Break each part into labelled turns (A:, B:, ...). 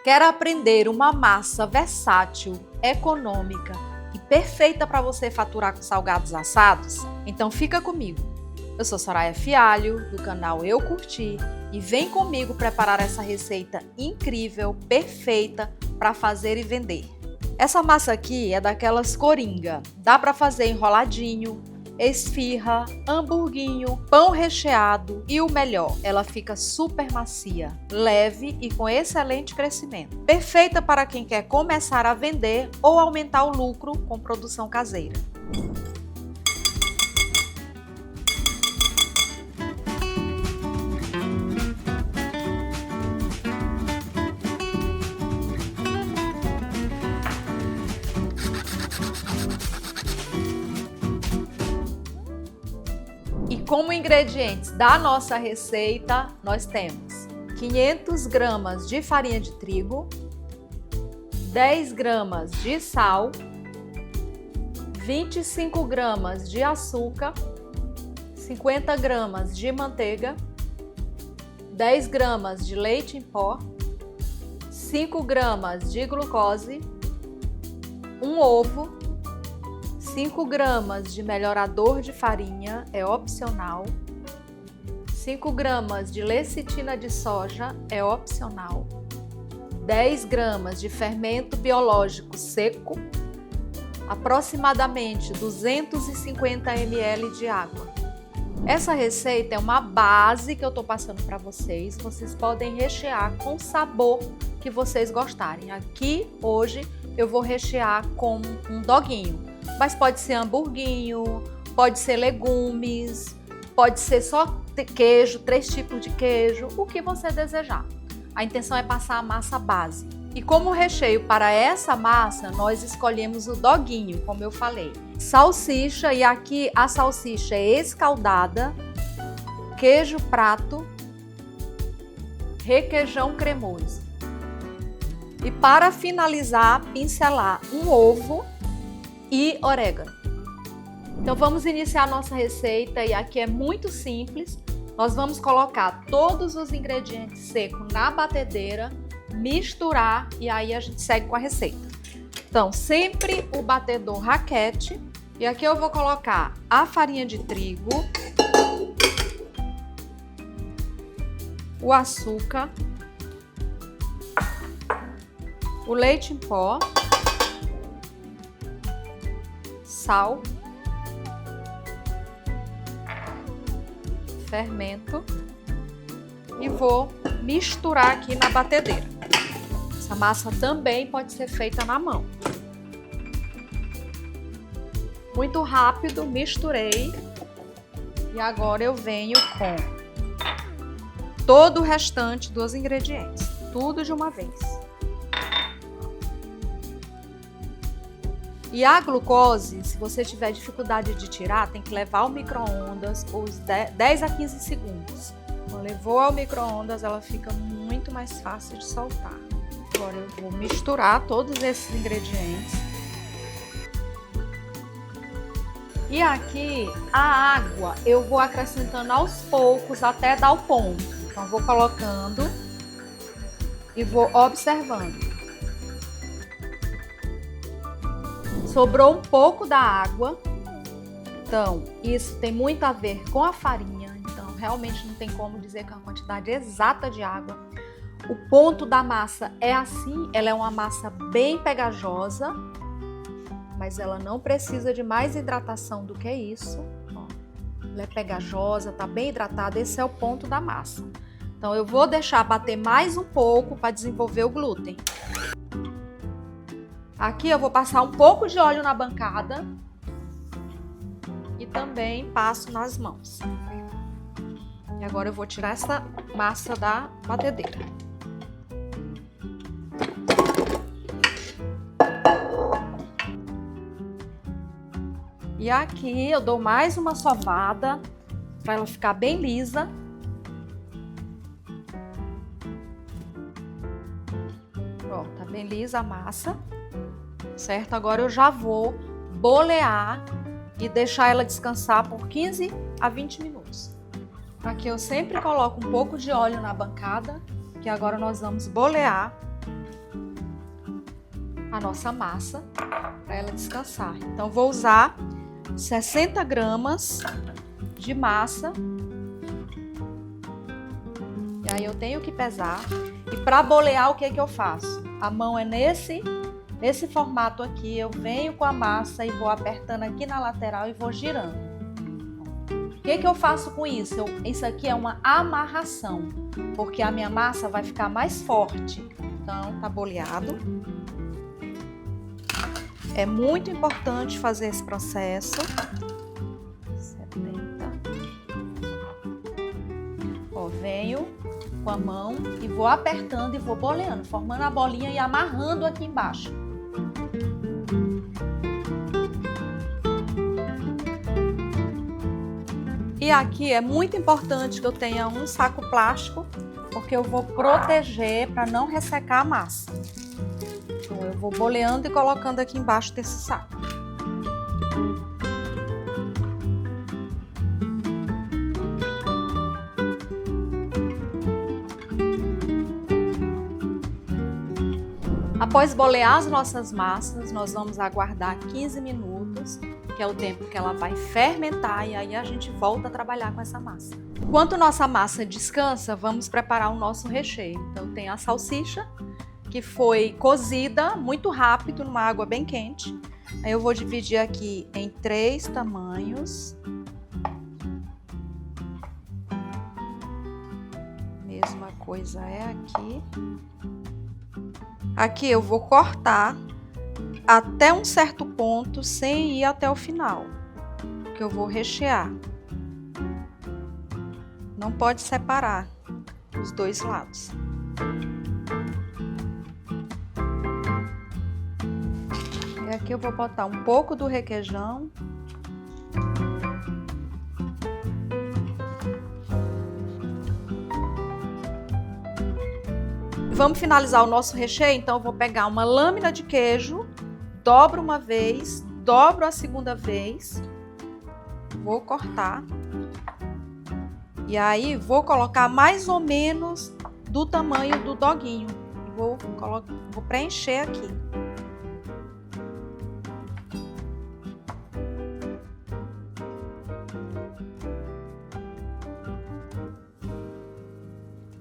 A: Quer aprender uma massa versátil, econômica e perfeita para você faturar com salgados assados? Então fica comigo. Eu sou Soraya Fialho, do canal Eu Curti, e vem comigo preparar essa receita incrível, perfeita para fazer e vender. Essa massa aqui é daquelas coringa. Dá para fazer enroladinho, esfirra, hamburguinho, pão recheado e o melhor, ela fica super macia, leve e com excelente crescimento. Perfeita para quem quer começar a vender ou aumentar o lucro com produção caseira. E como ingredientes da nossa receita, nós temos 500 gramas de farinha de trigo, 10 gramas de sal, 25 gramas de açúcar, 50 gramas de manteiga, 10 gramas de leite em pó, 5 gramas de glucose, um ovo, 5 gramas de melhorador de farinha, é opcional. 5 gramas de lecitina de soja, é opcional. 10 gramas de fermento biológico seco. Aproximadamente 250 ml de água. Essa receita é uma base que eu estou passando para vocês. Vocês podem rechear com o sabor que vocês gostarem. Aqui, hoje, eu vou rechear com um doguinho. Mas pode ser hamburguinho, pode ser legumes, pode ser só queijo, 3 tipos de queijo, o que você desejar. A intenção é passar a massa base. E como recheio para essa massa, nós escolhemos o doguinho, como eu falei. Salsicha, e aqui a salsicha é escaldada, queijo prato, requeijão cremoso. E para finalizar, pincelar um ovo e orégano. Então vamos iniciar a nossa receita e aqui é muito simples. Nós vamos colocar todos os ingredientes secos na batedeira, misturar e aí a gente segue com a receita. Então sempre o batedor raquete e aqui eu vou colocar a farinha de trigo, o açúcar, o leite em pó, sal, fermento e vou misturar aqui na batedeira. Essa massa também pode ser feita na mão. Muito rápido, misturei e agora eu venho com todo o restante dos ingredientes, tudo de uma vez. E a glucose, se você tiver dificuldade de tirar, tem que levar ao micro-ondas por 10 a 15 segundos. Quando levou ao micro-ondas, ela fica muito mais fácil de soltar. Agora eu vou misturar todos esses ingredientes. E aqui a água eu vou acrescentando aos poucos até dar o ponto. Então vou colocando e vou observando. Sobrou um pouco da água, então isso tem muito a ver com a farinha, então realmente não tem como dizer que é uma quantidade exata de água. O ponto da massa é assim, ela é uma massa bem pegajosa, mas ela não precisa de mais hidratação do que isso. Ó, ela é pegajosa, tá bem hidratada, esse é o ponto da massa. Então eu vou deixar bater mais um pouco para desenvolver o glúten. Aqui eu vou passar um pouco de óleo na bancada e também passo nas mãos. E agora eu vou tirar essa massa da batedeira. E aqui eu dou mais uma sovada para ela ficar bem lisa. Ó, tá bem lisa a massa. Certo? Agora eu já vou bolear e deixar ela descansar por 15 a 20 minutos. Aqui eu sempre coloco um pouco de óleo na bancada, que agora nós vamos bolear a nossa massa para ela descansar. Então, vou usar 60 gramas de massa. E aí eu tenho que pesar. E para bolear, o que é que eu faço? A mão é nesse formato aqui. Eu venho com a massa e vou apertando aqui na lateral e vou girando. O que é que eu faço com isso? Isso aqui é uma amarração, porque a minha massa vai ficar mais forte. Então, tá boleado. É muito importante fazer esse processo. 70. Ó, venho com a mão e vou apertando e vou boleando, formando a bolinha e amarrando aqui embaixo. E aqui é muito importante que eu tenha um saco plástico, porque eu vou proteger para não ressecar a massa. Então eu vou boleando e colocando aqui embaixo desse saco. Após bolear as nossas massas, nós vamos aguardar 15 minutos, que é o tempo que ela vai fermentar, e aí a gente volta a trabalhar com essa massa. Enquanto nossa massa descansa, vamos preparar o nosso recheio. Então tem a salsicha, que foi cozida muito rápido numa água bem quente. Aí eu vou dividir aqui em 3 tamanhos. Mesma coisa é aqui. Aqui eu vou cortar até um certo ponto, sem ir até o final, que eu vou rechear. Não pode separar os dois lados. E aqui eu vou botar um pouco do requeijão. Vamos finalizar o nosso recheio, então eu vou pegar uma lâmina de queijo, dobro uma vez, dobro a segunda vez, vou cortar. E aí vou colocar mais ou menos do tamanho do doguinho. Vou preencher aqui.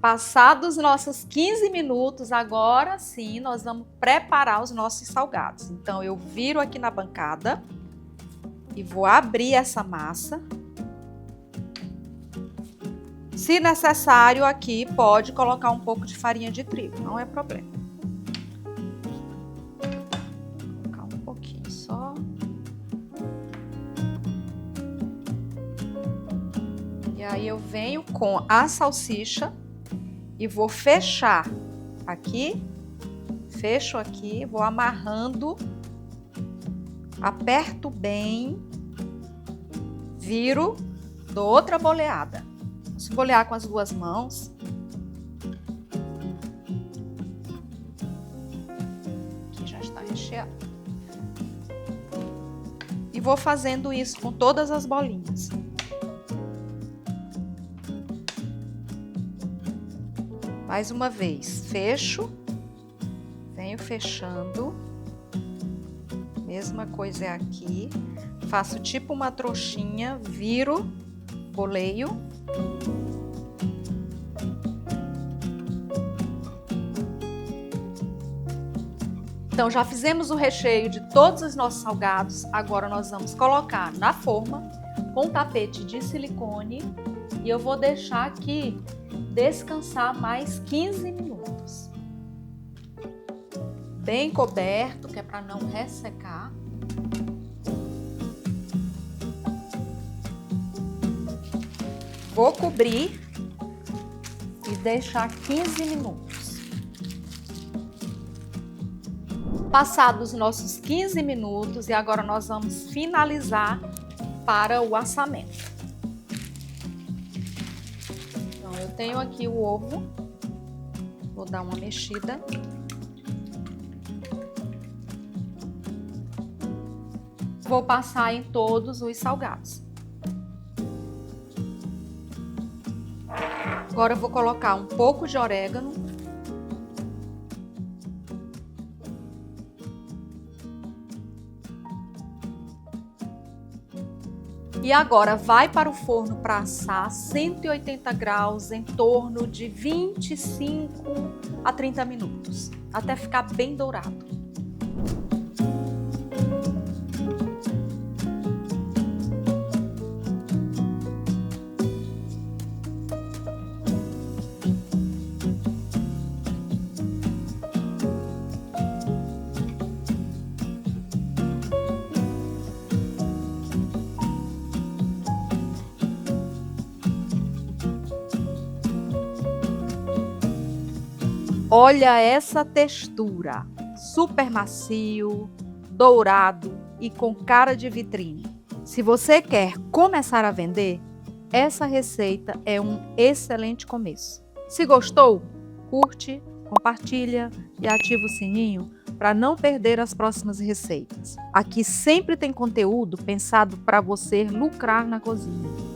A: Passados nossos 15 minutos, agora sim, nós vamos preparar os nossos salgados. Então, eu viro aqui na bancada e vou abrir essa massa. Se necessário, aqui pode colocar um pouco de farinha de trigo, não é problema. Vou colocar um pouquinho só. E aí eu venho com a salsicha. E vou fechar aqui, fecho aqui, vou amarrando, aperto bem, viro, dou outra boleada. Posso bolear com as duas mãos. Aqui já está recheado. E vou fazendo isso com todas as bolinhas. Mais uma vez, fecho, venho fechando, mesma coisa é aqui, faço tipo uma trouxinha, viro, boleio. Então já fizemos o recheio de todos os nossos salgados, agora nós vamos colocar na forma com tapete de silicone e eu vou deixar aqui descansar mais 15 minutos. Bem coberto, que é para não ressecar. Vou cobrir e deixar 15 minutos. Passados os nossos 15 minutos, e agora nós vamos finalizar para o assamento. Eu tenho aqui o ovo, vou dar uma mexida. Vou passar em todos os salgados. Agora eu vou colocar um pouco de orégano. E agora vai para o forno para assar 180 graus em torno de 25 a 30 minutos, até ficar bem dourado. Olha essa textura, super macio, dourado e com cara de vitrine. Se você quer começar a vender, essa receita é um excelente começo. Se gostou, curte, compartilha e ativa o sininho para não perder as próximas receitas. Aqui sempre tem conteúdo pensado para você lucrar na cozinha.